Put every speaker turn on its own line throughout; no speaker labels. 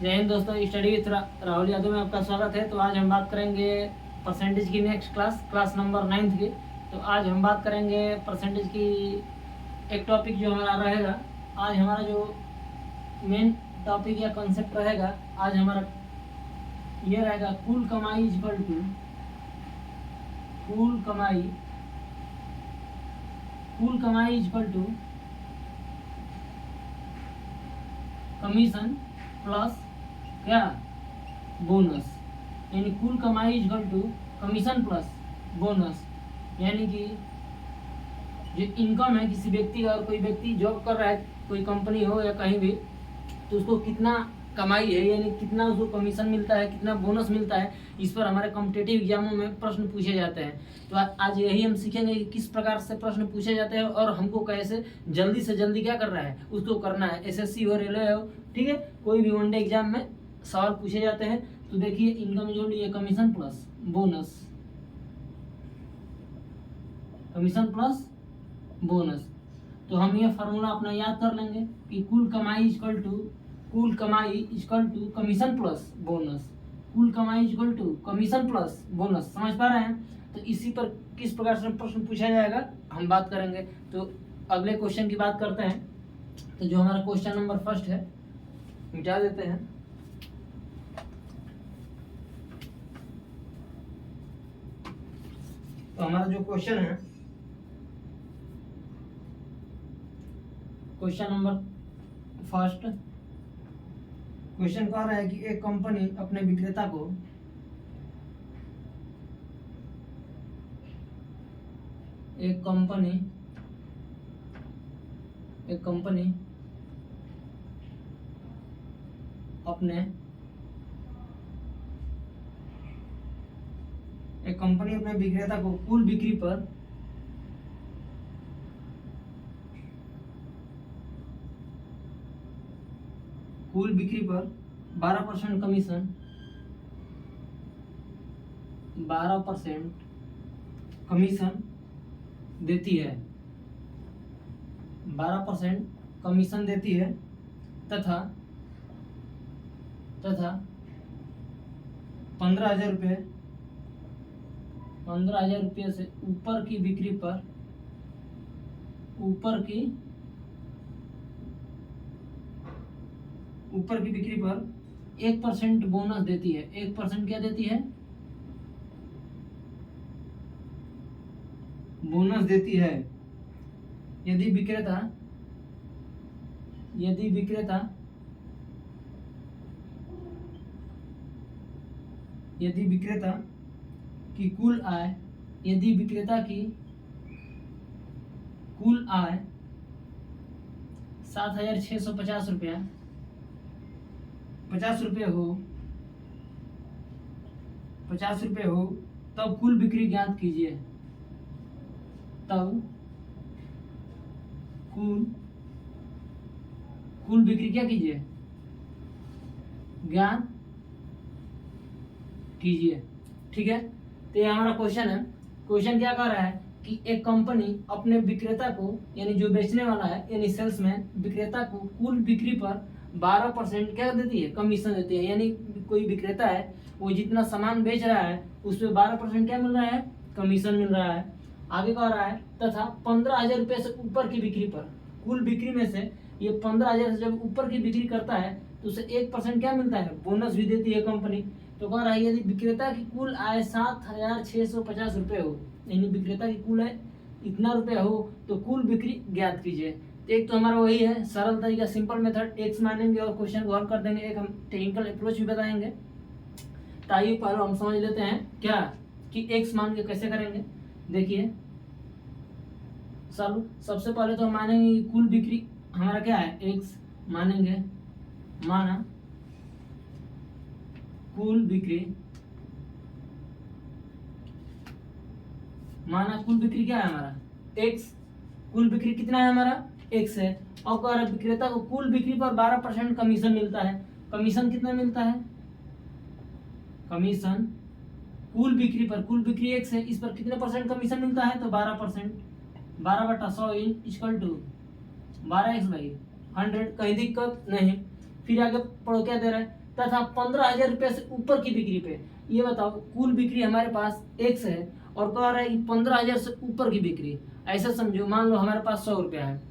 जय हिंद दोस्तों, study with Rahul Yadav में आपका स्वागत है। तो आज हम बात करेंगे परसेंटेज की नेक्स्ट क्लास नंबर 9th की। तो आज हम बात करेंगे परसेंटेज की एक टॉपिक जो हमारा रहेगा। आज हमारा जो मेन टॉपिक या कॉन्सेप्ट रहेगा, आज हमारा ये रहेगा कुल कमाई equal to equal to commission plus क्या बोनस, यानी कुल कमाई equal to commission plus bonus. यानी कि जो इनकम है किसी व्यक्ति का, और कोई व्यक्ति जॉब कर रहा है, कोई कंपनी हो या कहीं भी, तो उसको कितना कमाई है, यानी कितना उसको कमीशन मिलता है, कितना बोनस मिलता है, इस पर हमारे कॉम्पिटेटिव एग्जामों में प्रश्न पूछे जाते हैं। तो आज यही हम सीखेंगे कि किस प्रकार से प्रश्न पूछे जाते हैं और हमको कैसे जल्दी से जल्दी क्या करना है, उसको करना है। एसएससी हो, रेलवे हो, ठीक है, कोई भी वनडे एग्जाम में सवाल पूछे जाते हैं। तो देखिए, इनकम जो है कमीशन प्लस बोनस। तो हम ये फार्मूला अपना याद कर लेंगे कि कुल कमाई equal to commission plus bonus. कुल कमाई equal to commission plus bonus. समझ पा रहे हैं? तो इसी पर किस प्रकार से प्रश्न पूछा जाएगा हम बात करेंगे। तो अगले क्वेश्चन की बात करते हैं। तो जो हमारा क्वेश्चन नंबर फर्स्ट है, मिटा देते हैं। तो हमारा जो क्वेश्चन है, क्वेश्चन नंबर फर्स्ट, क्वेश्चन कह रहा है कि एक कंपनी अपने विक्रेता को एक कंपनी अपने विक्रेता को कुल बिक्री पर कुल बिक्री पर 12% कमीशन 12% कमीशन देती है, 12% कमीशन देती है तथा 15,000 रुपये से ऊपर की बिक्री पर 1% बोनस देती है। 1% क्या देती है? बोनस देती है। यदि विक्रेता की कुल आय 7,650 रुपया 50 रुपये हो, तब कुल बिक्री ज्ञात कीजिए। तब कुल बिक्री क्या कीजिए? ज्ञात कीजिए। ठीक है। तो ये हमारा क्वेश्चन है। क्वेश्चन क्या कर रहा है कि एक कंपनी अपने विक्रेता को, यानी जो बेचने वाला है, यानी सेल्समैन, विक्रेता को कुल बिक्री पर 12% क्या देती है? कमीशन देती है। यानी कोई विक्रेता है, वो जितना सामान बेच रहा है उस पर 12% क्या मिल रहा है? कमीशन मिल रहा है। आगे कह रहा है तथा 15,000 रुपये से ऊपर की बिक्री पर, कुल बिक्री में से ये 15,000 से जब ऊपर की बिक्री करता है तो उसे 1% क्या मिलता है? बोनस भी देती है कंपनी। तो कह रहा है यदि विक्रेता की कुल आय 7,650 रुपये हो, यानी विक्रेता की कुल आय इतना रुपया हो, तो कुल बिक्री ज्ञात कीजिए। तो एक तो हमारा वही है सरल तरीका, सिंपल मेथड, एक्स मानेंगे और क्वेश्चन को हल कर देंगे। एक हम टेक्निकल अप्रोच भी बताएंगे। तो आइए पहले हम समझ लेते हैं क्या कि एक्स मान के कैसे करेंगे। देखिए, सबसे पहले तो हम मानेंगे कुल बिक्री हमारा क्या है? एक्स मानेंगे, माना कुल बिक्री क्या है हमारा? एक्स। कुल बिक्री कितना है हमारा? एक्स है। और कह रहा विक्रेता को कुल बिक्री पर 12% कमीशन मिलता है। कमीशन कितना मिलता है? कमीशन कुल बिक्री पर, कुल बिक्री एक्स है, इस पर कितने परसेंट कमीशन मिलता है? तो 12%। 12/100 इक्वल टू 12x/100। कहीं दिक्कत नहीं। फिर आगे पढ़ो क्या दे रहा है? तथा 15,000 रुपये से ऊपर की बिक्री पे। ये बताओ, कुल बिक्री हमारे पास x है और कह रहा है कि 15,000 से ऊपर की बिक्री। ऐसा समझो, मान लो हमारे पास 100 रुपया है,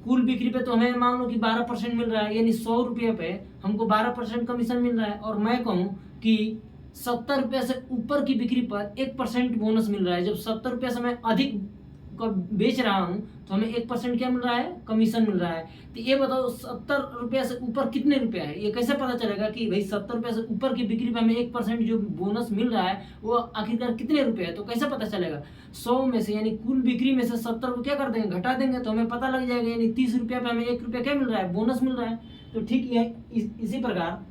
कुल बिक्री पे तो हमें मान लो कि 12% मिल रहा है, यानी 100 रुपये पे हमको 12% कमीशन मिल रहा है। और मैं कहूँ कि 70 रुपये से ऊपर की बिक्री पर 1% बोनस मिल रहा है। जब 70 रुपये से मैं अधिक को बेच रहा हूँ तो हमें 1% क्या मिल रहा है, कमीशन मिल रहा है। तो ये बताओ 70 रुपये से ऊपर कितने रुपया है, ये कैसे पता चलेगा कि भाई 70 रुपये से ऊपर की बिक्री पे हमें 1% जो बोनस मिल रहा है वो आखिरकार कितने रुपये है। तो कैसे पता चलेगा, 100 में से यानी कुल बिक्री में से 70 रुपये क्या कर देंगे, घटा देंगे, तो हमें पता लग जाएगा। यानी 30 रुपये पे हमें 1 रुपया क्या मिल रहा है, बोनस मिल रहा है। तो ठीक है, इसी प्रकार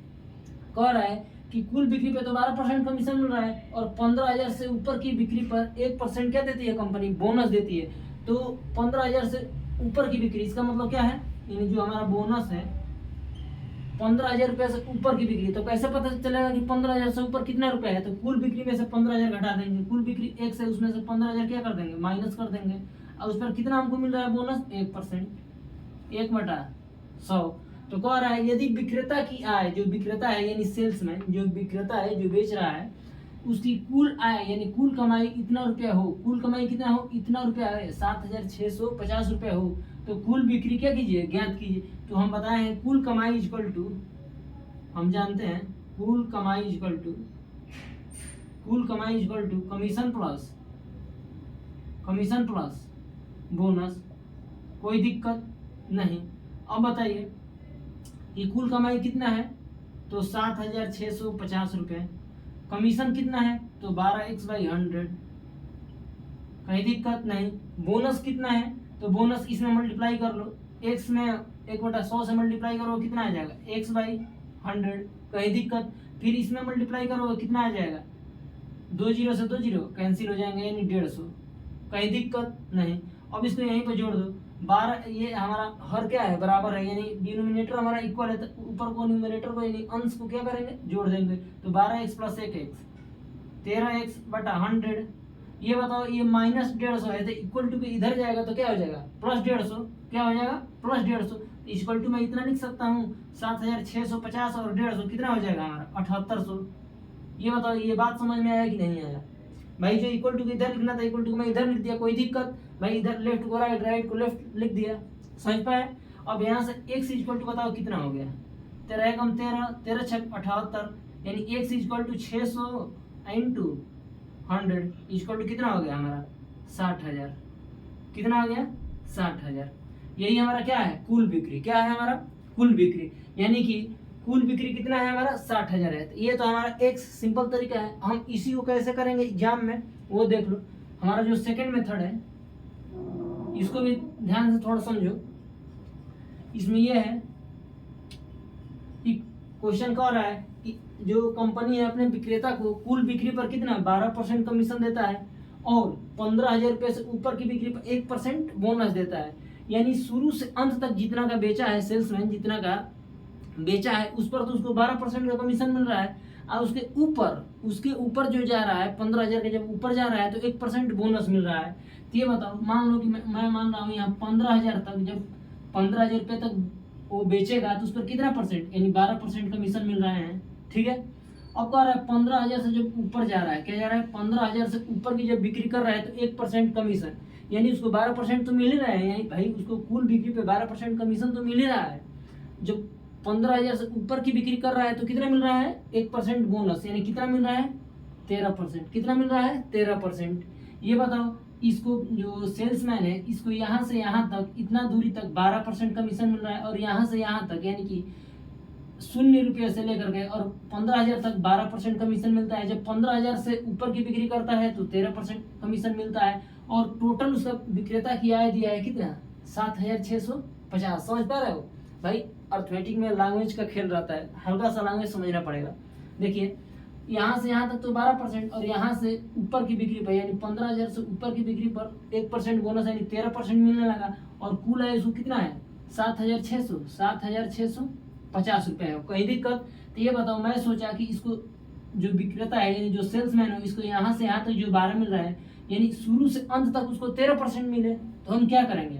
कह रहा है कि कुल बिक्री पे तो 12% कमीशन मिल रहा है और 15,000 से ऊपर की बिक्री पर 1% क्या देती है कंपनी, बोनस देती है। तो 15,000 से ऊपर की बिक्री, इसका मतलब क्या है, यानी जो हमारा बोनस है 15,000 रुपये से ऊपर की बिक्री। तो कैसे पता चलेगा कि 15,000 से ऊपर कितना रुपया है, तो कुल बिक्री में से 15,000 घटा देंगे, कुल बिक्री 1 से उसमें से 15,000 क्या कर देंगे, माइनस कर देंगे। और उस पर कितना हमको मिल रहा है बोनस, 1%, 1/100। तो कह रहा है यदि विक्रेता की आय, जो विक्रेता है यानी सेल्समैन, जो विक्रेता है जो बेच रहा है, उसकी कुल आय यानी कुल कमाई इतना रुपया हो, कुल कमाई कितना हो, इतना रुपया है, 7,650 रुपया हो, तो कुल बिक्री क्या कीजिए, ज्ञात कीजिए। तो हम बताए हैं कुल कमाई इक्वल टू, हम जानते हैं कुल कमाई equal to commission plus bonus. कोई दिक्कत नहीं। अब बताइए कि कुल कमाई कितना है, तो 7,650 रुपये, कमीशन कितना है, तो 12x/100, कहीं दिक्कत नहीं। बोनस कितना है, तो बोनस इसमें मल्टीप्लाई कर लो, x में 1/100 से मल्टीप्लाई करो कितना आ जाएगा, x/100, कहीं दिक्कत। फिर इसमें मल्टीप्लाई करो कितना आ जाएगा, 2 0 से 2 0 कैंसिल हो जाएंगे, यानी 150, कहीं दिक्कत नहीं। अब इसको यहीं पर जोड़ दो, 12, ये हमारा हर क्या है, बराबर है, यानी डिनोमिनेटर हमारा इक्वल है, तो ऊपर को न्यूमरेटर को यानी अंश को क्या करेंगे, जोड़ देंगे। तो 12x + 1x 13x/100। ये बताओ, ये -150 है तो इक्वल टू के इधर जाएगा तो क्या हो जाएगा, +150, क्या हो जाएगा, +150। इक्वल टू मैं इतना लिख सकता हूँ 7,650 और 150 कितना हो जाएगा हमारा, 7,800। ये बताओ, ये बात समझ में आया कि नहीं आया भाई। जो इक्वल टू इधर लिखना था, इक्वल टू मैं इधर लिख दिया, कोई दिक्कत भाई, इधर लेफ्ट को राइट, राइट को लेफ्ट लिख दिया, समझ पाए। अब यहाँ से x इक्वल टू बताओ कितना हो गया, 13 × 13, 13 × 6 = 78, यानी x equal to 600 × 100 equal to कितना हो गया हमारा, 60,000। कितना हो गया, 60,000। यही हमारा क्या है, कुल बिक्री। क्या है हमारा, कुल बिक्री, यानी कि कुल बिक्री कितना है हमारा, 60,000 है। तो ये तो हमारा एक सिंपल तरीका है। हम इसी को कैसे करेंगे एग्जाम में, वो देख लो। हमारा जो सेकंड मेथड है इसको भी ध्यान से थोड़ा समझो। इसमें ये है कि क्वेश्चन कह रहा है कि जो कंपनी है अपने विक्रेता को कुल बिक्री पर कितना 12% कमीशन देता है और 15,000 रुपये से ऊपर की बिक्री पर 1% बोनस देता है। यानी शुरू से अंत तक जितना का बेचा है सेल्समैन, जितना का बेचा है उस पर तो उसको 12% का कमीशन मिल रहा है, और उसके ऊपर जो जा रहा है 15,000 के जब ऊपर जा रहा है तो 1% बोनस मिल रहा है। तो ये बताओ, मान लो कि मैं मान रहा हूँ यहाँ 15,000 तक, जब 15,000 रुपये तक वो बेचेगा तो उस पर कितना परसेंट, यानी 12% कमीशन मिल रहे हैं। ठीक है। अब कह रहा है 15,000 से जब ऊपर जा रहा है, क्या जा रहा है, 15,000 से ऊपर की जब बिक्री कर रहा है तो 1% कमीशन, यानी उसको 12% तो मिल ही रहा है, यानी भाई उसको कुल बिक्री पे 12% कमीशन तो मिल ही रहा है। जब 15,000 से ऊपर की बिक्री कर रहा है तो कितना मिल रहा है, 1% बोनस, यानी कितना मिल रहा है, 13%। कितना मिल रहा है, 13%। ये बताओ, इसको जो सेल्समैन है इसको यहाँ से यहाँ तक, इतना दूरी तक 12% कमीशन मिल रहा है, और यहाँ से यहाँ तक यानी कि 0 रुपये से लेकर के और 15,000 तक 12% कमीशन मिलता है। जब 15,000 से ऊपर की बिक्री करता है तो 13% कमीशन मिलता है, और टोटल उसका विक्रेता की आय दिया है कितना, 7,650। समझ पा रहे हो भाई, अर्थमेटिक में लैंग्वेज का खेल रहता है, हल्का सा लैंग्वेज समझना पड़ेगा। देखिए, यहाँ से यहाँ तक तो 12%, और यहाँ से ऊपर की बिक्री पर यानी 15,000 से ऊपर की बिक्री पर 1% बोनस यानी 13% मिलने लगा, और कुल आय उसको कितना है, 7,650 रुपये है। कोई दिक्कत। तो ये बताओ, मैं सोचा कि इसको जो विक्रेता है यानी जो सेल्समैन है इसको यहाँ से यहाँ तक जो 12 मिल रहा है, यानी शुरू से अंत तक उसको 13% मिले, तो हम क्या करेंगे,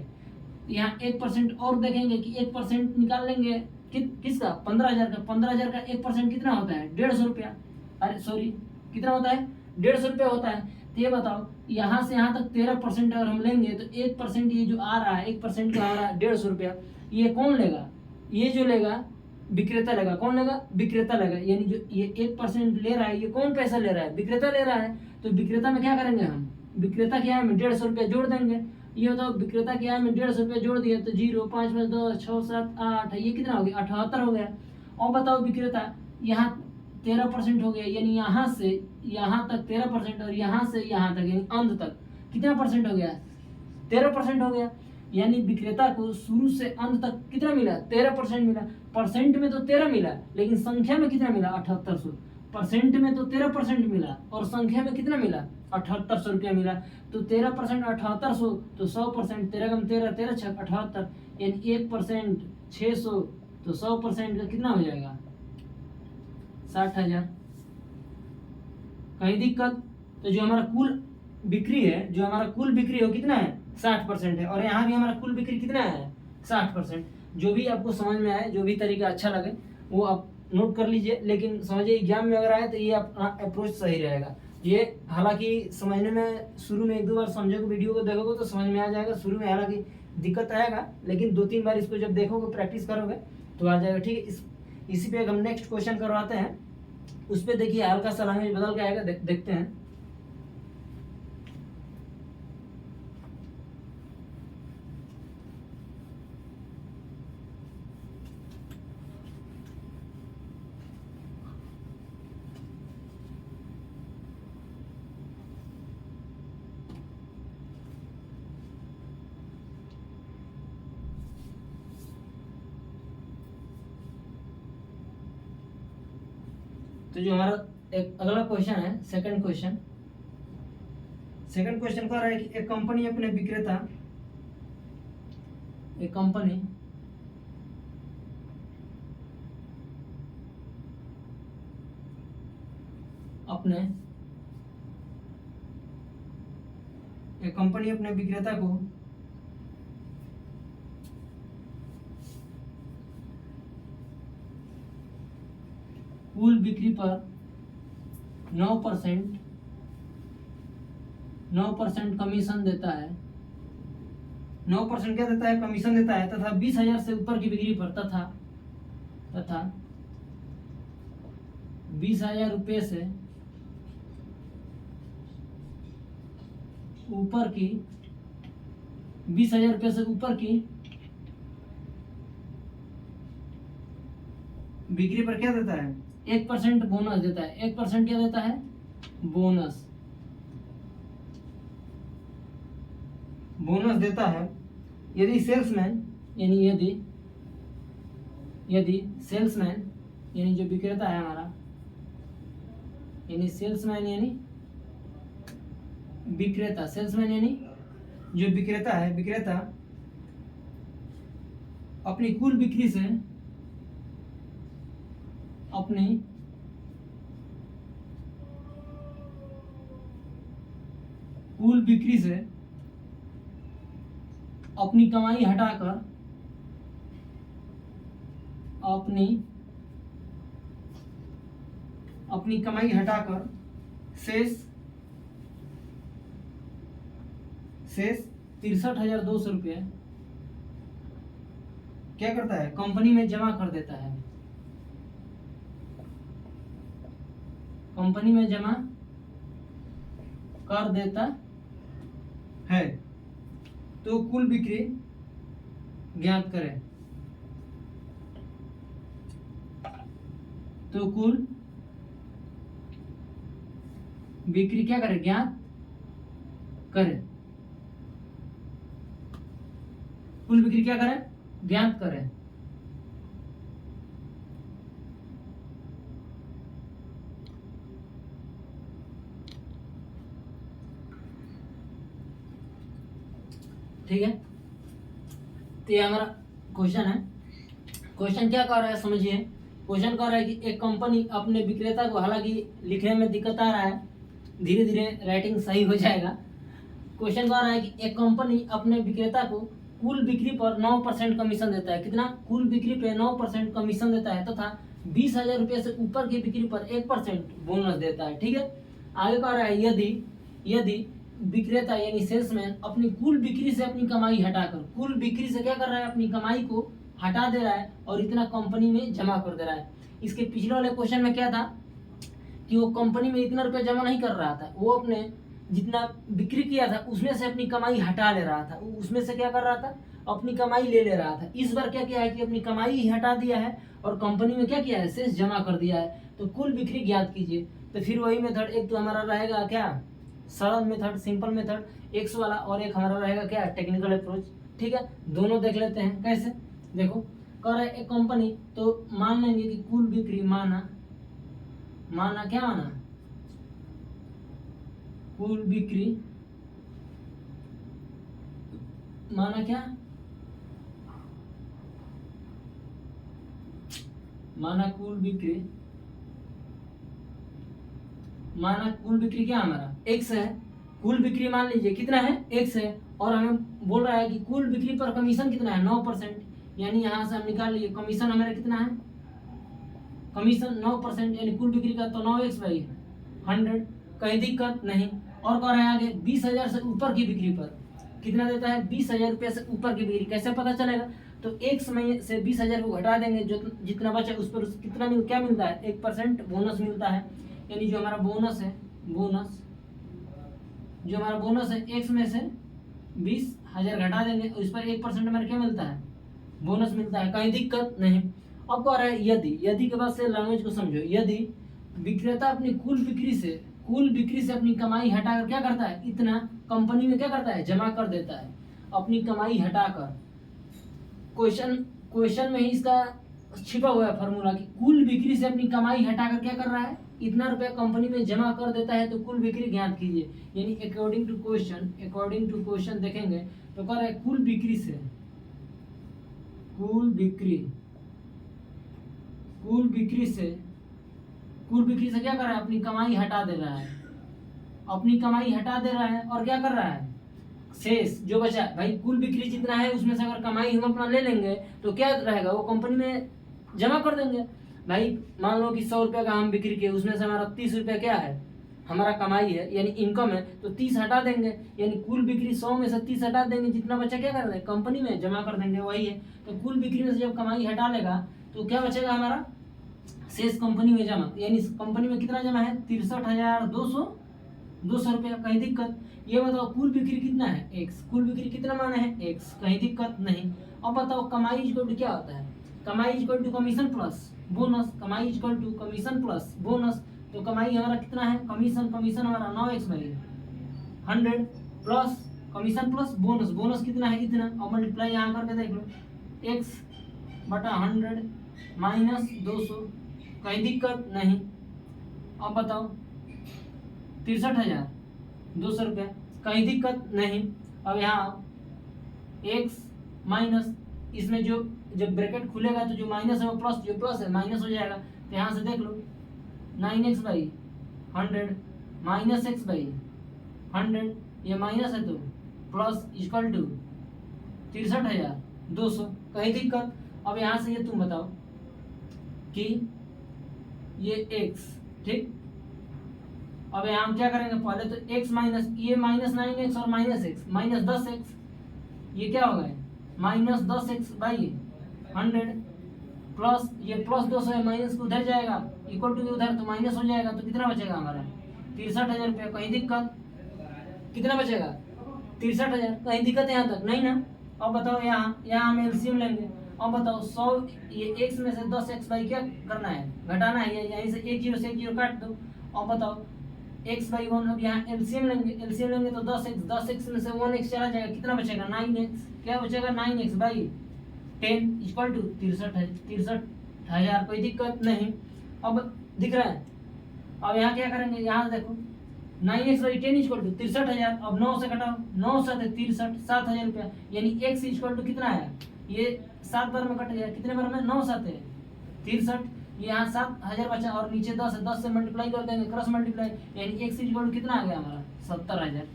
यहाँ 1% और देखेंगे कि 1% निकाल लेंगे किसका 15,000 का। 15,000 का 1% कितना होता है 150 रुपया। अरे सॉरी, कितना होता है 150 रुपया होता है। तो ये बताओ यहाँ से यहाँ तक 13% अगर हम लेंगे तो 1% ये जो आ रहा है 1% का आ रहा है 150 रुपया, ये कौन लेगा, ये जो लेगा विक्रेता लेगा। कौन लेगा, विक्रेता लेगा। यानी जो ये 1% ले रहा है ये कौन पैसा ले रहा है, विक्रेता ले रहा है। तो विक्रेता में क्या करेंगे हम, विक्रेता के आय में 150 रुपया जोड़ देंगे। ये बताओ विक्रेता की आय में 150 रुपया जोड़ दिया तो 0 5 5 10 6 7 8, ये कितना हो गया 78 हो गया। और बताओ विक्रेता यहाँ 13% हो गया, यानी यहाँ से यहाँ तक 13% और यहाँ से यहाँ तक यानी अंत तक कितना परसेंट हो गया 13% हो गया। यानी विक्रेता को शुरू से अंत तक कितना मिला 13% मिला। परसेंट में तो 13 मिला लेकिन संख्या में कितना मिला 7800। परसेंट में तो 13% मिला और संख्या में कितना मिला 7800 रुपया मिला। तो 13% 7800 तो 100%, 13 कम 13 13 छक 78, यानी 1% 600 तो 100% का कितना हो जाएगा 60,000। कहीं दिक्कत, तो जो हमारा कुल बिक्री है, जो हमारा कुल बिक्री हो कितना है 60% है, और यहाँ भी हमारा कुल बिक्री कितना है 60%। जो भी आपको समझ में आए, जो भी तरीका अच्छा लगे वो आप नोट कर लीजिए, लेकिन समझिए एग्जाम में अगर आए तो ये अपना अप्रोच सही रहेगा। ये हालांकि समझने में शुरू में 1-2 बार समझोगे, वीडियो को देखोगे तो समझ में आ जाएगा। शुरू में हालांकि दिक्कत आएगा, लेकिन 2-3 बार इसको जब देखोगे प्रैक्टिस करोगे तो आ जाएगा। ठीक है, इसी पे हम नेक्स्ट क्वेश्चन करवाते हैं। उस पर देखिए हल्का सा लैंग्वेज बदल के आएगा, देखते हैं। तो जो हमारा एक अगला क्वेश्चन है सेकंड क्वेश्चन कह रहा है कि एक कंपनी अपने विक्रेता, एक कंपनी अपने विक्रेता को कुल बिक्री पर 9% कमीशन देता है। 9% क्या देता है, कमीशन देता है, तथा 20,000 से ऊपर की बिक्री पर तथा 20,000 रुपये से ऊपर की 20,000 रुपये से ऊपर की बिक्री पर क्या देता है 1% बोनस देता है। 1% क्या देता है, बोनस देता है। यदि सेल्समैन यानी सेल्समैन यानी जो विक्रेता है हमारा, यानी सेल्समैन यानी विक्रेता, सेल्समैन यानी जो विक्रेता है, विक्रेता अपनी कुल बिक्री से अपनी कुल बिक्री से अपनी कमाई हटाकर अपनी कमाई हटाकर शेष 63,200 रुपये क्या करता है, कंपनी में जमा कर देता है। कंपनी में जमा कर देता है। तो कुल बिक्री ज्ञात करें। तो कुल बिक्री क्या करें, ज्ञात करें। कुल बिक्री क्या करें, ज्ञात करें। ठीक है, तो ये हमारा क्वेश्चन है। क्वेश्चन क्या कह रहा है समझिए। क्वेश्चन कह रहा है कि एक कंपनी अपने विक्रेता को, हालांकि लिखने में दिक्कत आ रहा है, धीरे धीरे राइटिंग सही हो जाएगा। क्वेश्चन कह रहा है कि एक कंपनी अपने विक्रेता को कुल बिक्री पर 9% कमीशन देता है। कितना? कुल बिक्री पे 9% कमीशन देता है तथा 20,000 रुपये से ऊपर की बिक्री पर 1% बोनस देता है। ठीक है, आगे कह रहा है यदि यदि विक्रेता यानी सेल्समैन अपनी कुल बिक्री से अपनी कमाई हटाकर, कुल बिक्री से क्या कर रहा है, अपनी कमाई को हटा दे रहा है और इतना कंपनी में जमा कर दे रहा है। इसके पिछले वाले क्वेश्चन में क्या था कि वो कंपनी में इतना रुपया जमा नहीं कर रहा था, वो अपने जितना बिक्री किया था उसमें से अपनी कमाई हटा ले रहा था, उसमें से क्या कर रहा था, अपनी कमाई ले रहा था। इस बार क्या किया है कि अपनी कमाई ही हटा दिया है और कंपनी में क्या किया है, शेष जमा कर दिया है। तो कुल बिक्री ज्ञात कीजिए। तो फिर वही मेथड, एक तो हमारा रहेगा क्या, सरल मेथड, सिंपल मेथड एक्स वाला, और एक हमारा रहेगा क्या, टेक्निकल अप्रोच। ठीक है, दोनों देख लेते हैं कैसे। देखो कह रहा है एक कंपनी, तो मान लेंगे कि कुल बिक्री माना क्या माना, कुल बिक्री माना क्या, माना कुल बिक्री, माना कुल बिक्री क्या हमारा एक्स है। कुल बिक्री मान लीजिए कितना है, एक्स है, और हमें बोल रहा है कि कुल बिक्री पर कमीशन कितना है, 9%। यानी यहाँ से हम निकाल लिए कमीशन हमारा कितना है, कमीशन 9%, यानी कुल बिक्री का तो 9x/100, कहीं दिक्कत नहीं। और कह रहे हैं आगे 20,000 से ऊपर की बिक्री पर कितना देता है, 20,000 रुपये से ऊपर की बिक्री कैसे पता चलेगा, तो एक समय से 20,000 को घटा देंगे, जो जितना बचा उस पर कितना क्या मिलता है, 1% बोनस मिलता है। यानी जो हमारा बोनस है, जो हमारा बोनस है एक्स में से 20,000 घटा देंगे और इस पर 1% हमारा क्या मिलता है, बोनस मिलता है, कहीं दिक्कत नहीं। अब कह रहा है यदि के बाद से लैंग्वेज को समझो, यदि विक्रेता अपनी कुल बिक्री से अपनी कमाई हटाकर क्या करता है, इतना कंपनी में क्या करता है, जमा कर देता है, अपनी कमाई हटाकर। क्वेश्चन में ही इसका छिपा हुआ है फॉर्मूला कि कुल बिक्री से अपनी कमाई हटाकर क्या कर रहा है, इतना रुपया कंपनी में जमा कर देता है, तो कुल बिक्री ज्ञात कीजिए। यानी अकॉर्डिंग टू क्वेश्चन देखेंगे तो कह रहा है कुल बिक्री से क्या कर रहा है, अपनी कमाई हटा दे रहा है, और क्या कर रहा है, शेष जो बचा भाई, कुल बिक्री जितना है उसमें से अगर कमाई हम अपना ले लेंगे तो क्या रहेगा, वो कंपनी में जमा कर देंगे। भाई मान लो कि 100 रुपये का हम बिक्री किए, उसमें से हमारा 30 रुपये क्या है, हमारा कमाई है यानी इनकम है, तो 30 हटा देंगे, यानी कुल बिक्री 100 में से 30 हटा देंगे, जितना बचा क्या कर देंगे, कंपनी में जमा कर देंगे, वही है। तो कुल बिक्री में से जब कमाई हटा लेगा तो क्या बचेगा हमारा, शेष कंपनी में जमा, यानी कंपनी में कितना जमा है, 63,200 रुपया, कहीं दिक्कत। ये बताओ कुल बिक्री कितना है, एक्स, कुल बिक्री कितना माना है, एक्स, कहीं दिक्कत नहीं। अब बताओ कमाई इक्वल टू क्या होता है, कमाई equal to commission plus bonus, कमाई equal to commission plus bonus. तो कमाई हमारा कितना है, कमीशन हमारा 9x/100 plus commission plus bonus कितना है, इतना। और मल्टीप्लाई यहाँ करके देख लो, x/100 माइनस 200, कहीं दिक्कत नहीं। अब बताओ 63,200 रुपया, कहीं दिक्कत नहीं। अब यहाँ x माइनस, इसमें जो जब ब्रैकेट खुलेगा तो जो माइनस है वो प्लस, जो प्लस है माइनस हो जाएगा। तो यहाँ से देख लो 9x/100 माइनस x/100, ये माइनस है तो प्लस इक्वल टू 63,200, कहीं दिक्कत। अब यहाँ से ये तुम बताओ कि ये x, ठीक। अब यहाँ हम क्या करेंगे, पहले तो x माइनस, ये माइनस 9x और माइनस x, माइनस 10x, ये क्या हो गया, माइनस 10x/100 प्लस ये प्लस 200 है, माइनस को उधर जाएगा, इक्वल टू उधर तो माइनस हो जाएगा, तो कितना बचेगा हमारा 63,000 रुपया, कहीं दिक्कत, कितना बचेगा 63,000, कहीं दिक्कत यहाँ तक नहीं ना। अब बताओ यहाँ हम एलसीएम लेंगे। अब बताओ 100, ये x में से 10x क्या करना है, घटाना है, यहीं से 1 0 से 1 0 काट दो। अब बताओ x/1, अब यहाँ एलसीएम लेंगे तो 10x में से 1x चला जाएगा, कितना बचेगा 9x, क्या बचेगा 9x/10 इक्वल टू 63,000, कोई दिक्कत नहीं। अब दिख रहा है, अब यहाँ क्या करेंगे, यहाँ देखो 9x/10 इक्वल टू 63,000। अब 9 से घटाओ, 9 से 63, 7,000 रुपया, यानी x इक्वल टू कितना है, ये 7 बार में कट गया, कितने बार में, 9 7 है 63, यहाँ 7,000 बचा और नीचे 10 है, 10 से मल्टीप्लाई कर देंगे, क्रॉस मल्टीप्लाई, यानी x इक्वल टू कितना आ गया हमारा 70,000,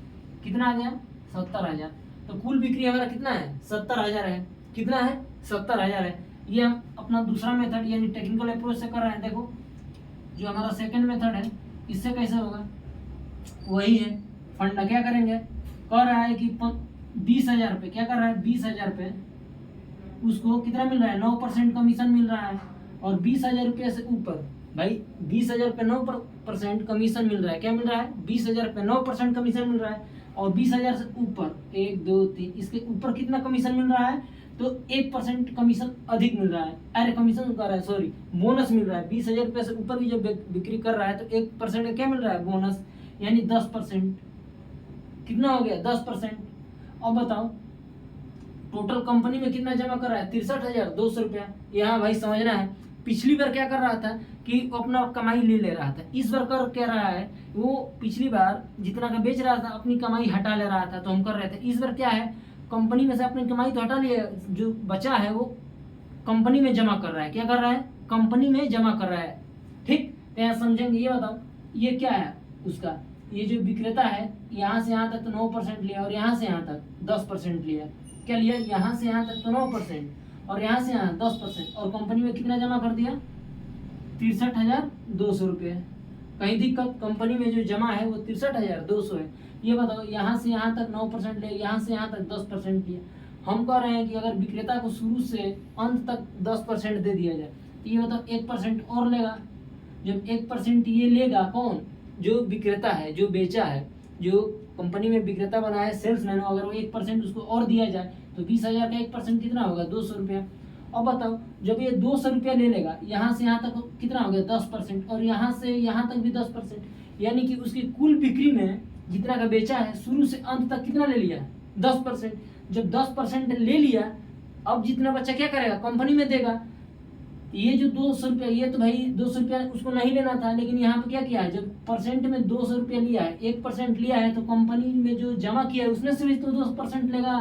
कितना आ गया 70,000। तो कुल बिक्री हमारा कितना है 70,000 है। कितना है 70,000 है। ये हम अपना दूसरा मेथड यानी टेक्निकल अप्रोच से कर रहे हैं। देखो जो हमारा सेकंड मेथड है इससे कैसे होगा, वही है फंड क्या करेंगे, कह रहा है कि 20,000 रुपये, क्या कर रहा है 20,000 रुपये, उसको कितना मिल रहा है 9% कमीशन मिल रहा है। और 20,000 रुपये से ऊपर भाई 20,000 रुपये 9% कमीशन मिल रहा है। क्या मिल रहा है 20,000 रुपये 9% कमीशन मिल रहा है। और 20,000 से ऊपर 1 2 3 इसके ऊपर कितना कमीशन मिल रहा है, तो 1% कमीशन अधिक मिल रहा है। अरे कमीशन कर रहा है सॉरी बोनस मिल रहा है। 20,000 रुपये से ऊपर भी जब बिक्री कर रहा है तो 1% का क्या मिल रहा है बोनस, यानी 10%। कितना हो गया 10%। अब बताओ टोटल कंपनी में कितना जमा कर रहा है 63,200 रुपया। यहाँ भाई समझना है पिछली बार क्या कर रहा था कि वो अपना कमाई ले रहा था। इस बार कर क्या रहा है, वो पिछली बार जितना का बेच रहा था अपनी कमाई हटा ले रहा था, तो हम कर रहे थे। इस बार क्या है कंपनी में से अपनी कमाई तो हटा लिया, जो बचा है वो कंपनी में जमा कर रहा है। क्या कर रहा है कंपनी में जमा कर रहा है। ठीक तो यहाँ समझेंगे। ये बताओ ये क्या है उसका, ये जो विक्रेता है यहाँ से यहाँ तक तो 9% लिया और यहाँ से यहाँ तक 10% लिया। क्या लिया यहाँ से यहाँ तक तो 9% और यहाँ से यहाँ 10%, और कंपनी में कितना जमा कर दिया 63,200 रुपये। कहीं दिक्कत, कंपनी में जो जमा है वो 63,200 है। ये बताओ यहाँ से यहाँ तक 9% ले, यहाँ से यहाँ तक 10% लिया। हम कह रहे हैं कि अगर विक्रेता को शुरू से अंत तक 10% दे दिया जाए तो ये बताओ 1% और लेगा। जब 1% ये लेगा कौन, जो विक्रेता है जो बेचा है, जो कंपनी में विक्रेता बना है सेल्समैन, अगर वो 1% उसको और दिया जाए तो 20,000 का 1% कितना होगा 200 रुपया। अब बताओ जब ये 200 रुपया ले लेगा यहाँ से यहाँ तक कितना हो गया 10%, और यहाँ से यहाँ तक भी 10%, यानी कि उसकी कुल बिक्री में जितना का बेचा है शुरू से अंत तक कितना ले लिया 10%। जब 10% ले लिया अब जितना बच्चा क्या करेगा कंपनी में देगा। ये जो 200 रुपया, ये तो भाई 200 रुपया उसको नहीं लेना था, लेकिन यहाँ पे क्या किया है जब परसेंट में 200 रुपया लिया है 1% लिया है तो कंपनी में जो जमा किया है उसमें से भी तो 2% लेगा।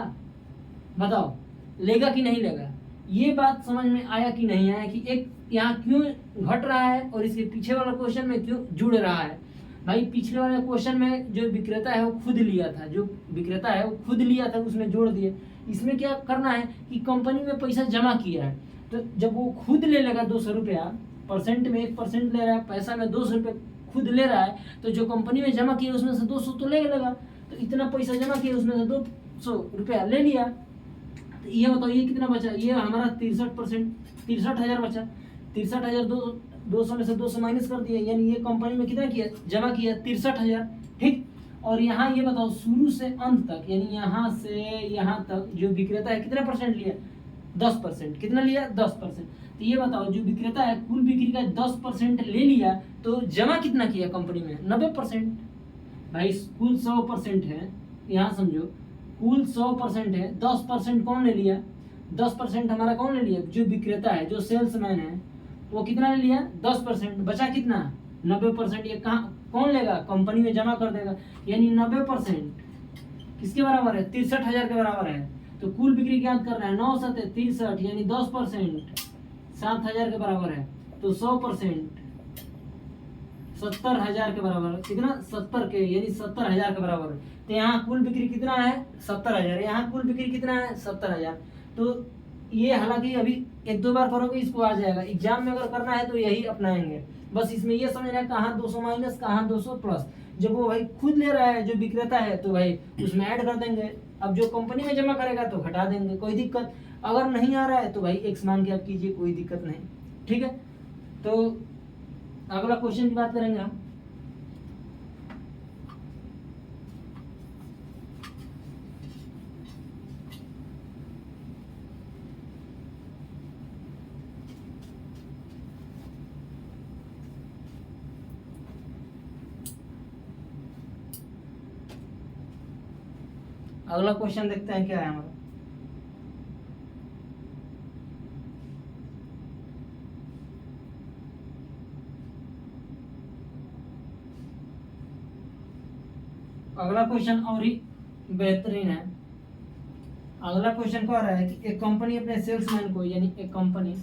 बताओ लेगा कि नहीं लेगा। ये बात समझ में आया कि नहीं आया कि एक यहाँ क्यों घट रहा है और इसके पीछे वाला क्वेश्चन में क्यों जुड़ रहा है। भाई पिछले वाले क्वेश्चन में जो विक्रेता है वो खुद लिया था, जो विक्रेता है वो खुद लिया था उसमें जोड़ दिए। इसमें क्या करना है कि कंपनी में पैसा जमा किया है, तो जब वो खुद ले लेगा 200 रुपया, परसेंट में 1% ले रहा है, पैसा में 200 रुपये खुद ले रहा है, तो जो कंपनी में जमा किया उसमें से 200 तो ले लेगा। तो इतना पैसा जमा किया उसमें से 200 रुपया ले लिया। तो ये बताओ ये कितना बचा, ये हमारा 63%, 63,000 बचा। 63,200 में से 200 माइनस कर दिया, यानी ये कंपनी में कितना किया जमा किया 63,000। ठीक, और यहाँ ये बताओ शुरू से अंत तक यानी यहाँ से यहाँ तक जो विक्रेता है कितना परसेंट लिया 10%। कितना लिया 10%। तो ये बताओ जो विक्रेता है कुल बिक्री का 10% ले लिया तो जमा कितना किया कंपनी में 90%। भाई कुल 100% है, यहाँ समझो कुल 100% है, 10% कौन ले लिया 10% हमारा कौन ले लिया जो विक्रेता है जो सेल्समैन है, वो कितना ले लिया 10%। बचा कितना 90%। ये कहाँ कौन लेगा कंपनी में जमा कर देगा, यानी 90% किसके बराबर है 63,000 के बराबर है। तो कुल बिक्री ज्ञात कर रहा है 9 7 63 यानी 10% 7,000 के बराबर है। तो 100% 70,000 के बराबर, कितना 70 के यानी 70,000 के बराबर है। तो यहाँ कुल बिक्री कितना है 70,000, यहाँ कुल बिक्री कितना है 70,000। तो ये हालांकि अभी 1-2 बार करोगे इसको आ जाएगा, एग्जाम में अगर करना है तो यही अपनाएंगे। बस इसमें ये समझना है कहाँ 200 माइनस कहाँ 200 प्लस। जब वो भाई खुद ले रहा है जो विक्रेता है तो भाई उसमें ऐड कर देंगे, अब जो कंपनी में जमा करेगा तो घटा देंगे, कोई दिक्कत। अगर नहीं आ रहा है तो भाई एक्स मान के आप कीजिए, कोई दिक्कत नहीं। ठीक है, तो अगला क्वेश्चन की बात करेंगे हम। अगला क्वेश्चन देखते हैं क्या है हमारा। अगला क्वेश्चन और ही बेहतरीन है। अगला क्वेश्चन कह रहा है कि एक कंपनी अपने सेल्समैन को यानी एक कंपनी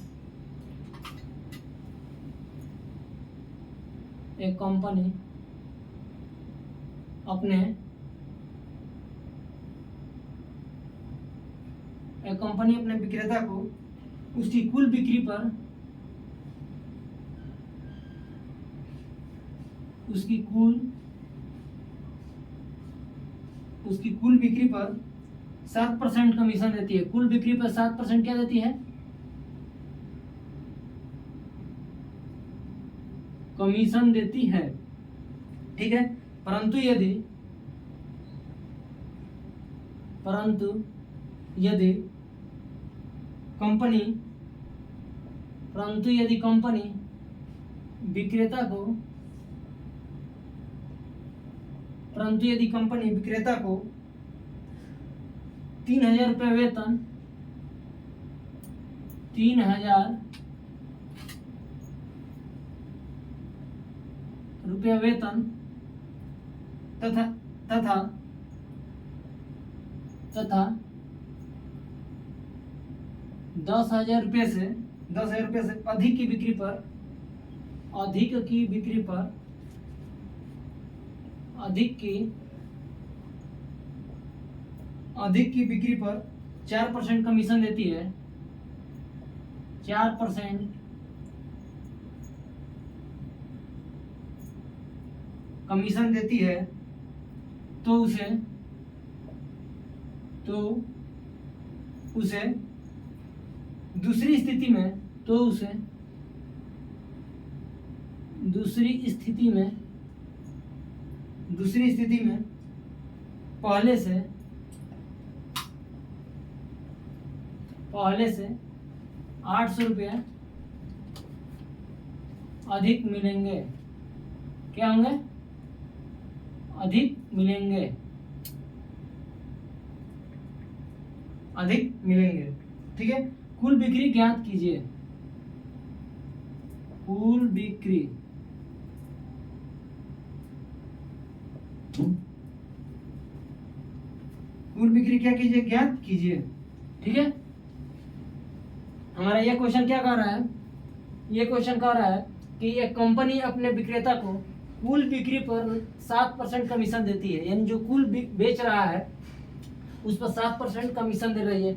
एक कंपनी अपने विक्रेता को उसकी कुल बिक्री पर उसकी कुल बिक्री पर 7% कमीशन देती है। कुल बिक्री पर 7% क्या देती है? कमीशन देती है, ठीक है। परंतु यदि कंपनी विक्रेता को 3,000 रुपये वेतन 3,000 रुपया वेतन तथा 10,000 रुपये से अधिक की बिक्री पर 4% कमीशन देती है। 4% कमीशन देती है तो उसे दूसरी स्थिति में पहले से 800 रुपये अधिक मिलेंगे। क्या होंगे? अधिक मिलेंगे। ठीक है। कुल बिक्री ज्ञात कीजिए। कुल बिक्री क्या कीजिए? ज्ञात कीजिए। ठीक है। हमारा ये क्वेश्चन क्या कह रहा है? ये क्वेश्चन कह रहा है कि एक कंपनी अपने विक्रेता को कुल बिक्री पर 7% कमीशन देती है, यानी जो कुल बेच रहा है उस पर 7% कमीशन दे रही है।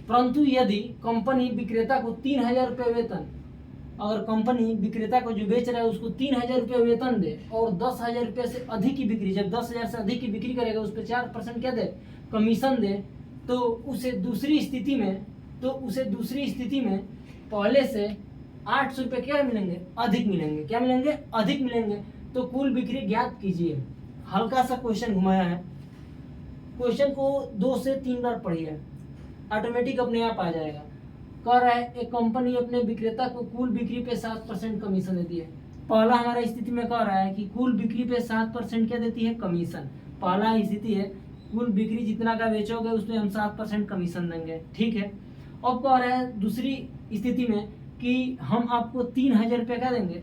परंतु यदि कंपनी विक्रेता को 3,000 रुपये वेतन, अगर कंपनी विक्रेता को जो बेच रहा है उसको 3,000 रुपये वेतन दे और 10,000 रुपये से अधिक की बिक्री, जब 10,000 से अधिक की बिक्री करेगा उस पर 4% क्या दे? कमीशन दे, तो उसे दूसरी स्थिति में पहले से 800 रुपये क्या मिलेंगे? अधिक मिलेंगे। क्या मिलेंगे? अधिक मिलेंगे। तो कुल बिक्री ज्ञात कीजिए। हल्का सा क्वेश्चन घुमाया है। क्वेश्चन को 2 से 3 बार पढ़िए, ऑटोमेटिक अपने आप आ जाएगा। कह रहा है एक कंपनी अपने विक्रेता को कुल बिक्री पे 7% कमीशन देती है। पहला हमारा स्थिति में कह रहा है कि कुल बिक्री पे 7% क्या देती है? कमीशन। पहला स्थिति है कुल बिक्री जितना का बेचोगे उसमें हम 7% कमीशन देंगे। ठीक है। अब कह रहा है दूसरी स्थिति में कि हम आपको 3,000 रुपये क्या देंगे?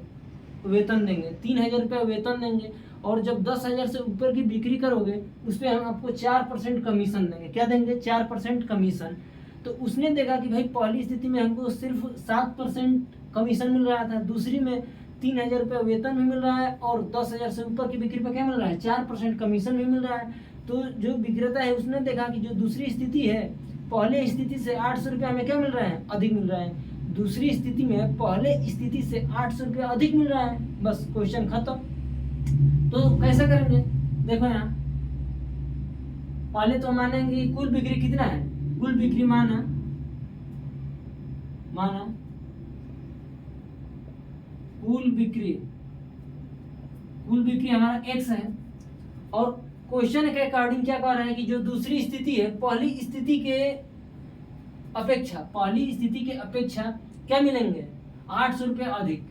वेतन देंगे। 3,000 रुपये वेतन देंगे और जब 10,000 से ऊपर की बिक्री करोगे उस पर हम आपको 4% कमीशन देंगे। क्या देंगे? 4% कमीशन। तो उसने देखा कि भाई पहली स्थिति में हमको सिर्फ 7% कमीशन मिल रहा था, दूसरी में 3,000 रुपये वेतन भी मिल रहा है और 10,000 से ऊपर की बिक्री पर क्या मिल रहा है? 4% कमीशन भी मिल रहा है। तो जो विक्रेता है उसने देखा कि जो दूसरी स्थिति है, पहले स्थिति से 800 रुपये हमें क्या मिल रहा है? अधिक मिल रहा है। दूसरी स्थिति में पहले स्थिति से 800 रुपये अधिक मिल रहा है। बस क्वेश्चन खत्म। तो कैसे करेंगे? देखो यहाँ पहले तो मानेंगे कुल बिक्री कितना है? कुल बिक्री माना कुल बिक्री हमारा x है और क्वेश्चन के अकॉर्डिंग क्या कह रहा है कि जो दूसरी स्थिति है पहली स्थिति के अपेक्षा क्या मिलेंगे? 800 रुपये अधिक।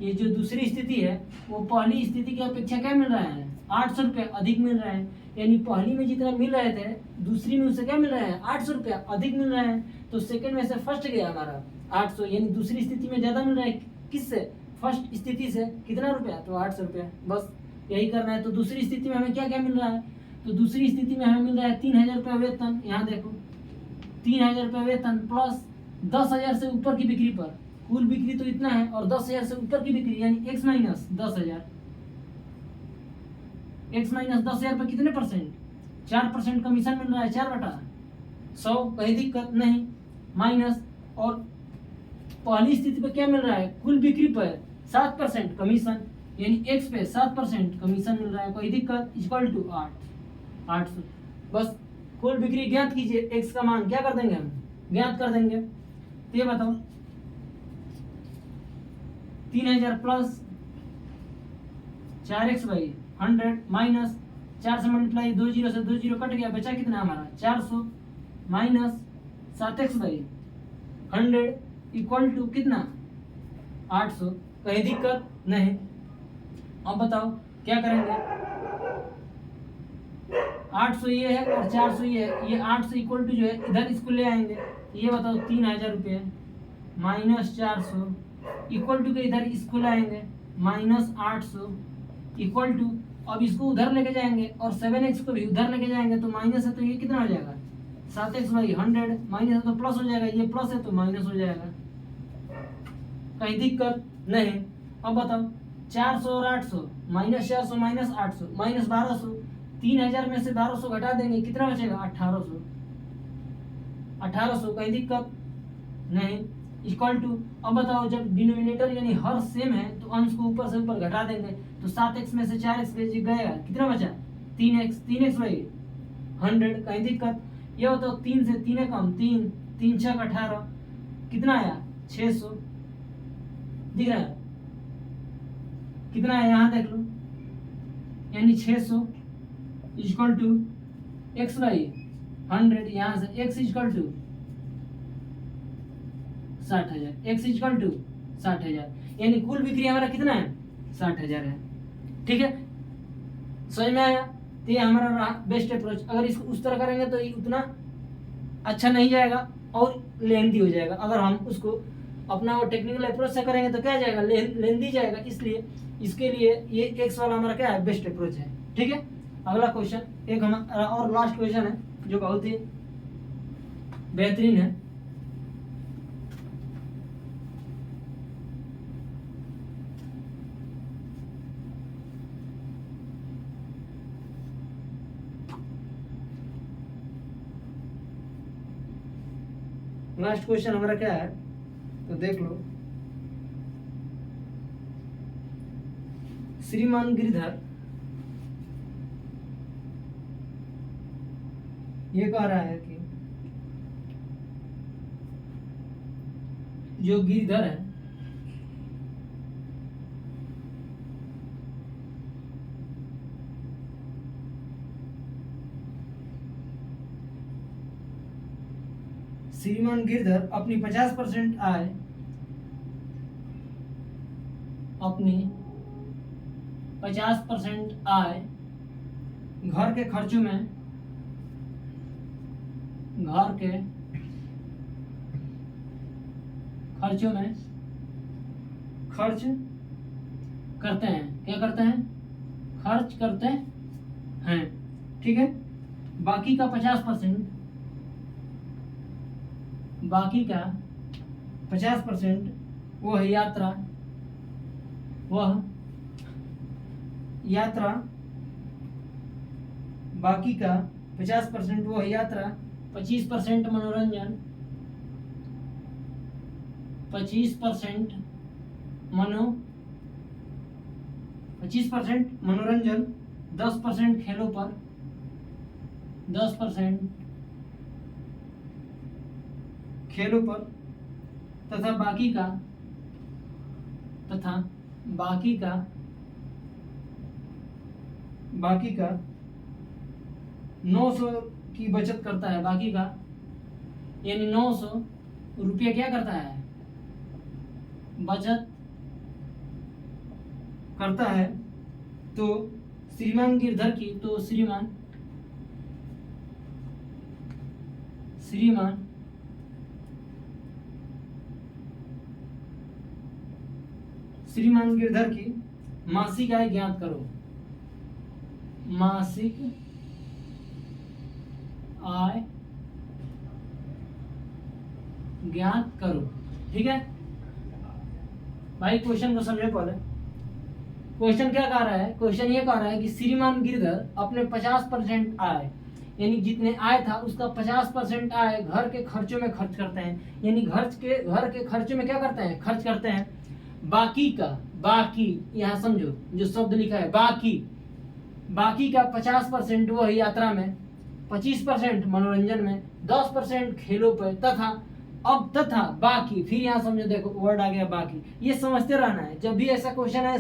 ये जो दूसरी स्थिति है वो पहली स्थिति की अपेक्षा क्या मिल रहा है? 800 रुपये अधिक मिल रहा है। यानी पहली में जितना मिल रहे थे दूसरी में उससे क्या मिल रहा है? 800 रुपये अधिक मिल रहा है। तो सेकंड में से फर्स्ट गया हमारा 800, यानी दूसरी स्थिति में ज़्यादा मिल रहा है। किससे? फर्स्ट स्थिति से। कितना रुपया? तो 800 रुपये। बस यही करना है। तो दूसरी स्थिति में हमें क्या क्या मिल रहा है? तो दूसरी स्थिति में हमें मिल रहा है 3,000 रुपये वेतन। यहाँ देखो 3,000 रुपये वेतन प्लस 10,000 से ऊपर की बिक्री पर, कुल बिक्री तो इतना है और 10,000 से ऊपर की बिक्री यानी x माइनस 10,000। x माइनस 10,000 पर कितने परसेंट? 4% कमीशन मिल रहा है। 4/10 100, कहीं दिक्कत नहीं, माइनस, और पहली स्थिति पे क्या मिल रहा है, कुल बिक्री पर 7% कमीशन, यानी x पे 7% कमीशन मिल रहा है, कोई दिक्कत, इक्वल टू 800। बस कुल बिक्री ज्ञात कीजिए, x का मान क्या कर देंगे हम, ज्ञात कर देंगे। तो ये बताओ 3000 प्लस 4x/100 माइनस 4 से मल्टीप्लाई, 2 जीरो से 2 जीरो कट गया, बचा कितना हमारा 400 माइनस 7x/100 इक्वल टू कितना 800, कहीं दिक्कत नहीं। अब बताओ क्या करेंगे, 800 ये है और 400 ये है, ये 800 इक्वल टू जो है इधर इसको ले आएंगे। ये बताओ 3000 रुपये माइनस 400 इक्वल टू के इधर इसको लाएंगे माइनस 800 इक्वल टू, अब इसको उधर लेके जाएंगे और 7x को भी उधर लेके जाएंगे, तो माइनस है तो ये कितना हो जाएगा 7x/100, माइनस है तो प्लस हो जाएगा, ये प्लस है तो माइनस हो जाएगा, कहीं दिक्कत नहीं। अब बताओ 400 और 800, माइनस 400 माइनस 800 माइनस 1200, 3000 में से 1200 घटा देंगे, कितना बचेगा 1800, 1800, कहीं दिक्कत नहीं, इक्वल टू। अब बताओ जब डिनोमिनेटर यानी हर सेम है तो अंश को ऊपर से ऊपर घटा देंगे, तो 7x में से 4x गएगा, कितना बचा 3x, 3x/100, कहीं दिक्कत। ये बताओ 3 से 3 कम 3, 3 6 18, कितना आया 600, दिख रहा है कितना है, यहाँ देख लो, यानी 600 इक्वल टू x/100, यहाँ से x equal to 60,000, x equal to 60,000, यानी कुल बिक्री हमारा कितना है 60,000 है। ठीक है, समझ में आया। तो ये हमारा रहा बेस्ट अप्रोच। अगर इसको उस तरह करेंगे तो ये उतना अच्छा नहीं जाएगा और लेंदी हो जाएगा। अगर हम उसको अपना वो टेक्निकल अप्रोच से करेंगे तो क्या जाएगा, लेंदी जाएगा। इसलिए इसके लिए ये एक्स वाला हमारा क्या है, बेस्ट अप्रोच है। ठीक है, अगला क्वेश्चन एक हमारा और लास्ट क्वेश्चन है जो बहुत ही बेहतरीन है। लास्ट क्वेश्चन हमारा क्या है तो देख लो। श्रीमान गिरधर ये कह रहा है कि जो गिरधर है श्रीमान गिरधर अपनी 50% आय अपनी 50% आय घर के खर्चों में खर्च करते हैं। क्या करते हैं, खर्च करते हैं। ठीक है, बाकी का 50% वो है यात्रा, बाकी का 50% वो है यात्रा, 25% मनोरंजन, 10% खेलों पर, 10% खेलों पर तथा बाकी का 900 की बचत करता है। बाकी का यानी 900 रुपया क्या करता है, बचत करता है। तो श्रीमान गिरधर की, तो श्रीमान गिरधर की मासिक आय ज्ञात करो। मासिक आय ज्ञात करो। ठीक है भाई, क्वेश्चन को समझो पहले। क्वेश्चन क्या कह रहा है, क्वेश्चन ये कह रहा है कि श्रीमान गिरधर अपने 50% आय यानी जितने आय था उसका 50% आय घर के खर्चों में खर्च करते हैं, यानी घर के खर्चों में क्या करते हैं, खर्च करते हैं। बाकी का, बाकी यहाँ समझो जो शब्द लिखा है बाकी का 50% वो है यात्रा में, 25% मनोरंजन में, 10% खेलों पर तथा बाकी, फिर यहाँ समझो देखो वर्ड आ गया बाकी, ये समझते रहना है। जब भी ऐसा क्वेश्चन है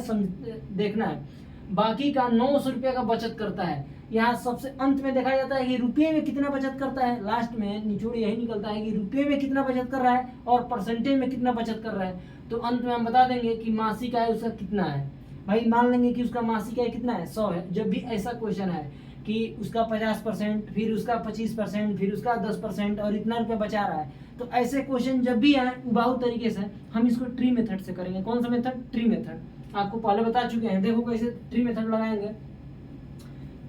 देखना है। बाकी का 900 रुपये का बचत करता है। यहाँ सबसे अंत में देखा जाता है कि रुपये में कितना बचत करता है, लास्ट में निचोड़ यही निकलता है कि रुपये में कितना बचत कर रहा है और परसेंटेज में कितना बचत कर रहा है। तो अंत में हम बता देंगे कि मासिक आय उसका कितना है। भाई मान लेंगे कि उसका मासिक आय कितना है, 100 है। जब भी ऐसा क्वेश्चन है कि उसका 50%, फिर उसका 25%, फिर उसका 10% और इतना रुपया बचा रहा है, तो ऐसे क्वेश्चन जब भी आए उबाऊ तरीके से हम इसको ट्री मेथड से करेंगे। कौन सा मेथड, ट्री मेथड। आपको पहले बता चुके हैं, देखो कैसे ट्री मेथड लगाएंगे।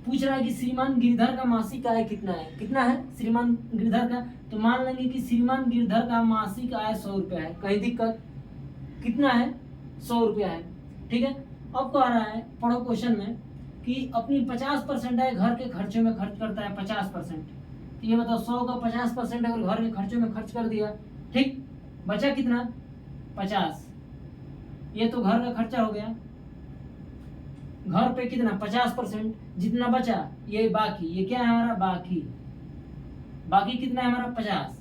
पूछ रहा है कि श्रीमान गिरधर का मासिक आय कितना है, कितना है श्रीमान गिरधर का, तो मान लेंगे कि श्रीमान गिरधर का मासिक आय 100 रुपया है। कहीं दिक्कत, कितना है, 100 रुपया है, ठीक है। अब कह रहा है पढ़ो क्वेश्चन में कि अपनी 50% आय घर के खर्चों में खर्च करता है, 50%। तो ये बताओ 100 का 50% अगर घर के खर्चों में खर्च कर दिया, ठीक, बचा कितना, 50। ये तो घर का खर्चा हो गया, घर पे कितना 50%, जितना बचा ये बाकी, ये क्या है हमारा बाकी कितना है हमारा 50।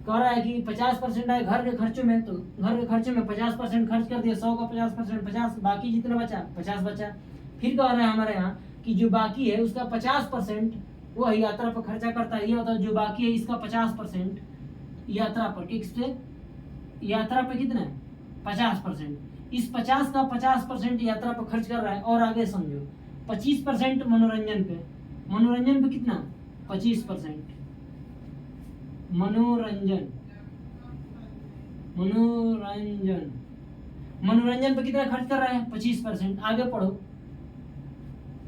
कह रहा है कि 50% आए घर के खर्चों में, तो घर के खर्चों में 50% खर्च कर दिया, 100 का 50%, 50, बाकी जितना बचा 50 बचा। फिर कह रहा है हमारे यहाँ कि जो बाकी है उसका 50% वो यात्रा पर खर्चा करता है। ये बताओ जो बाकी है इसका 50% यात्रा पर, किस पे, यात्रा पे कितना है 50%, इस 50 का 50% यात्रा पर खर्च कर रहा है। और आगे समझो 25% मनोरंजन पे कितना 25%, मनोरंजन पे कितना खर्च कर रहा है 25%। आगे पढ़ो,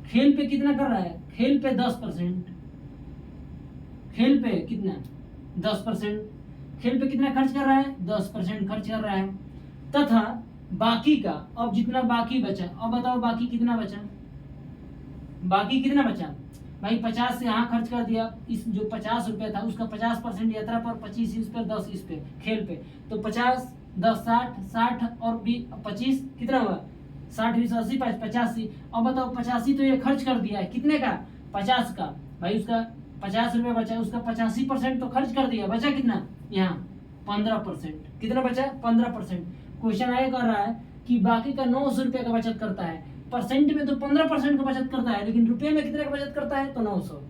खेल पे कितना कर रहा है, खेल पे 10%, खेल पे कितना 10%, खेल पे कितना खर्च कर रहा है 10% खर्च कर रहा है। तथा बाकी का, अब जितना बाकी बचा, अब बताओ बाकी कितना बचा, भाई 50 से यहाँ खर्च कर दिया, इस जो 50 रुपया था उसका 50% यात्रा पर, 25 इस पे, 10 इस पे खेल पे, तो 50 10 60 और 25 कितना हुआ 60 20 80 85। अब बताओ 85 तो ये खर्च कर दिया है, कितने का 50 का, भाई उसका 50 रुपया बचा, उसका 85% तो खर्च कर दिया, बचा कितना यहाँ 15%, कितना बचा 15%। क्वेश्चन आगे कर रहा है कि बाकी का 900 रुपये का बचत करता है, परसेंट में तो 15% का बचत करता है, लेकिन रुपये में कितने का बचत करता है तो 900।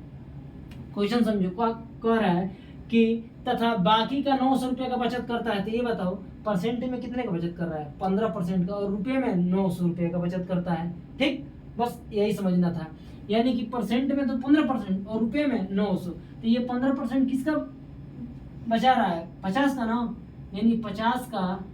क्वेश्चन समझो, कह रहा है कि तथा बाकी का 900 रुपये का बचत करता है, तो ये बताओ परसेंट में कितने का बचत कर रहा है 15% का, और रुपये में 900 रुपये का बचत करता है, ठीक, बस यही समझना था। यानी कि परसेंट में तो 15% और रुपये में 900, तो ये 15% किसका बचा रहा है 50 का ना, यानी 50 का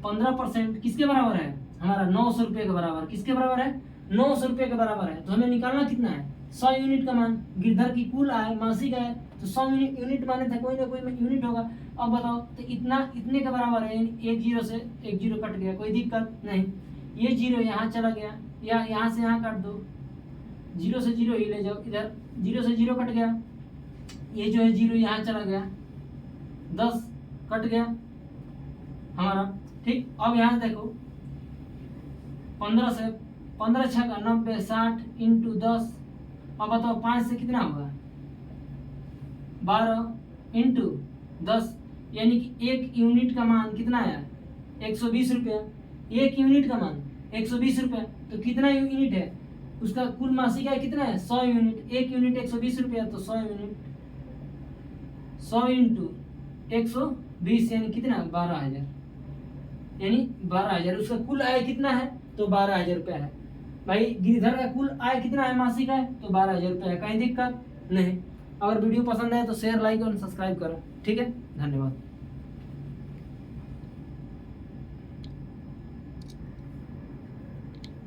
15% किसके बराबर है हमारा 900 रुपये के बराबर, किसके बराबर है 900 रुपये के बराबर है। तो हमें निकालना कितना है 100 यूनिट का मान, गिरधर की कुल आय मासिक आय, तो 100 यूनिट माने थे, कोई ना कोई यूनिट होगा। अब बताओ तो इतने के बराबर है, यानी एक जीरो से एक जीरो कट गया, कोई दिक्कत नहीं, ये जीरो यहाँ चला गया, या यहाँ से यहाँ काट दो, जीरो से जीरो ही ले जाओ, इधर जीरो से जीरो कट गया, ये जो है जीरो यहाँ चला गया, 10 कट गया हमारा, ठीक। अब यहाँ देखो 15 से 15 छः का 90 60 इंटू 10, अब बताओ 5 से कितना होगा 12 इंटू 10, यानी कि एक यूनिट का मान कितना आया 120 रुपया, एक यूनिट का मान 120 रुपया, तो कितना यूनिट है उसका कुल मासिक आय कितना है 100 यूनिट, एक यूनिट 120 रुपया, तो 100 यूनिट 100 इंटू 120 यानी कितना 12,000, यानी 12,000, उसका कुल आय कितना है तो 12,000 रुपया है। भाई गिरधर का कुल आय कितना है मासिक आय तो 12,000 रुपया है, कहीं दिक्कत नहीं। अगर वीडियो पसंद है तो शेयर लाइक और सब्सक्राइब करो, ठीक है, धन्यवाद।